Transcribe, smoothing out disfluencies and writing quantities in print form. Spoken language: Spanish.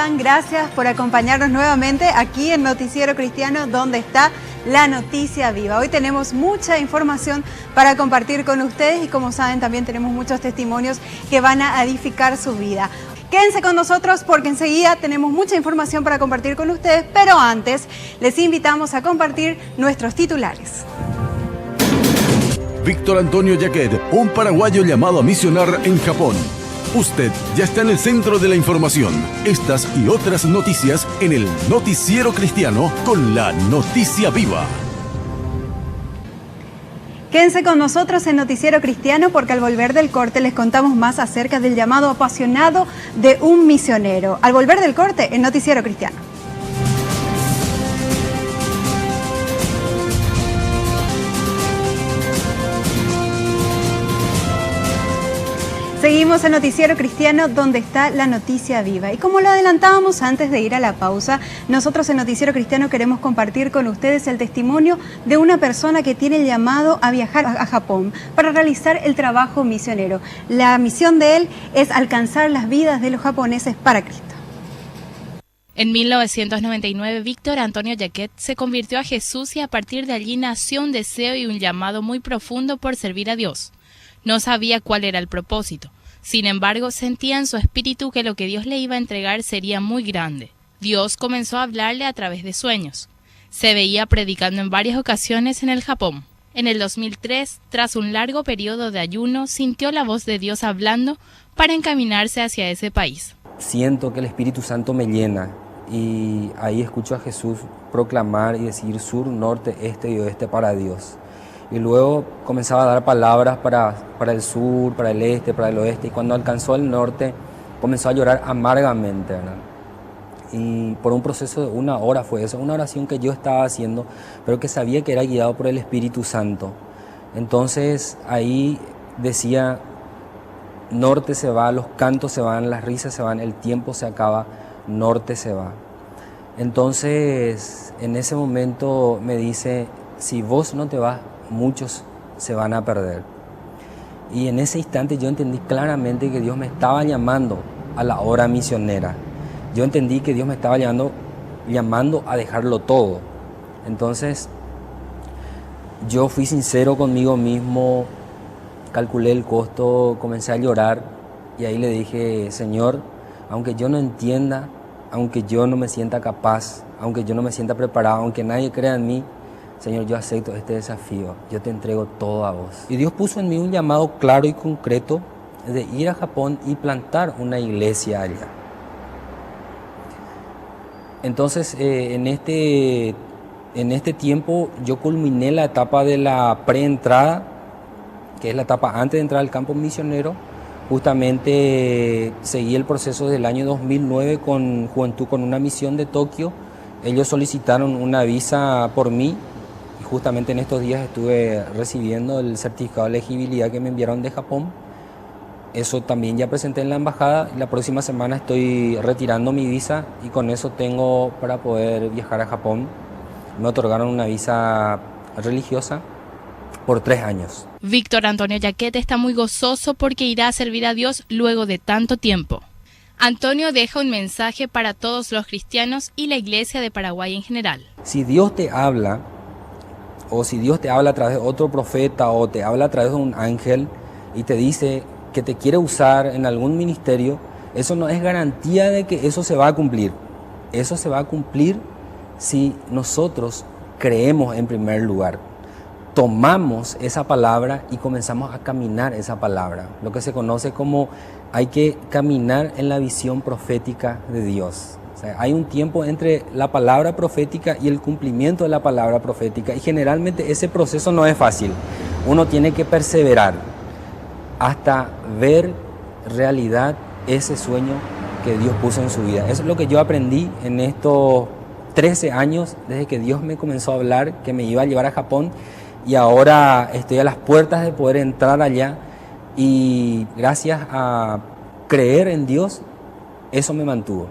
están? Gracias por acompañarnos nuevamente aquí en Noticiero Cristiano, donde está la noticia viva. Hoy tenemos mucha información para compartir con ustedes y, como saben, también tenemos muchos testimonios que van a edificar su vida. Quédense con nosotros porque enseguida tenemos mucha información para compartir con ustedes, pero antes les invitamos a compartir nuestros titulares. Víctor Antonio Jacquet, un paraguayo llamado a misionar en Japón. Usted ya está en el centro de la información. Estas y otras noticias en el Noticiero Cristiano con la noticia viva. Quédense con nosotros en Noticiero Cristiano porque al volver del corte les contamos más acerca del llamado apasionado de un misionero. Al volver del corte en Noticiero Cristiano. Seguimos en Noticiero Cristiano, donde está la noticia viva. Y como lo adelantábamos antes de ir a la pausa, nosotros en Noticiero Cristiano queremos compartir con ustedes el testimonio de una persona que tiene el llamado a viajar a Japón para realizar el trabajo misionero. La misión de él es alcanzar las vidas de los japoneses para Cristo. En 1999, Víctor Antonio Jacquet se convirtió a Jesús y a partir de allí nació un deseo y un llamado muy profundo por servir a Dios. No sabía cuál era el propósito. Sin embargo, sentía en su espíritu que lo que Dios le iba a entregar sería muy grande. Dios comenzó a hablarle a través de sueños. Se veía predicando en varias ocasiones en el Japón. En el 2003, tras un largo periodo de ayuno, sintió la voz de Dios hablando para encaminarse hacia ese país. Siento que el Espíritu Santo me llena y ahí escucho a Jesús proclamar y decir sur, norte, este y oeste para Dios. Y luego comenzaba a dar palabras para el sur, para el este, para el oeste. Y cuando alcanzó el norte, comenzó a llorar amargamente, ¿verdad? Y por un proceso de 1 hora fue eso, una oración que yo estaba haciendo, pero que sabía que era guiado por el Espíritu Santo. Entonces ahí decía, norte se va, los cantos se van, las risas se van, el tiempo se acaba, norte se va. Entonces en ese momento me dice, si vos no te vas, muchos se van a perder. Y en ese instante yo entendí claramente que Dios me estaba llamando a la obra misionera. Yo entendí que Dios me estaba llamando a dejarlo todo. Entonces yo fui sincero conmigo mismo, calculé el costo, comencé a llorar y ahí le dije, Señor, aunque yo no entienda, aunque yo no me sienta capaz, aunque yo no me sienta preparado, aunque nadie crea en mí, Señor, yo acepto este desafío, yo te entrego todo a vos. Y Dios puso en mí un llamado claro y concreto de ir a Japón y plantar una iglesia allá. Entonces, en este tiempo yo culminé la etapa de la preentrada, que es la etapa antes de entrar al campo misionero. Justamente seguí el proceso del año 2009 con Juventud con una Misión de Tokio. Ellos solicitaron una visa por mí. Y justamente en estos días estuve recibiendo el certificado de elegibilidad que me enviaron de Japón. Eso también ya presenté en la embajada y la próxima semana estoy retirando mi visa y con eso tengo para poder viajar a Japón. Me otorgaron una visa religiosa por 3 años. Víctor Antonio Jacquet está muy gozoso porque irá a servir a Dios luego de tanto tiempo. Antonio deja un mensaje para todos los cristianos y la iglesia de Paraguay en general. Si Dios te habla, o si Dios te habla a través de otro profeta o te habla a través de un ángel y te dice que te quiere usar en algún ministerio, eso no es garantía de que eso se va a cumplir. Eso se va a cumplir si nosotros creemos en primer lugar. Tomamos esa palabra y comenzamos a caminar esa palabra. Lo que se conoce como hay que caminar en la visión profética de Dios. O sea, hay un tiempo entre la palabra profética y el cumplimiento de la palabra profética y generalmente ese proceso no es fácil. Uno tiene que perseverar hasta ver realidad ese sueño que Dios puso en su vida. Eso es lo que yo aprendí en estos 13 años desde que Dios me comenzó a hablar que me iba a llevar a Japón y ahora estoy a las puertas de poder entrar allá y gracias a creer en Dios, eso me mantuvo.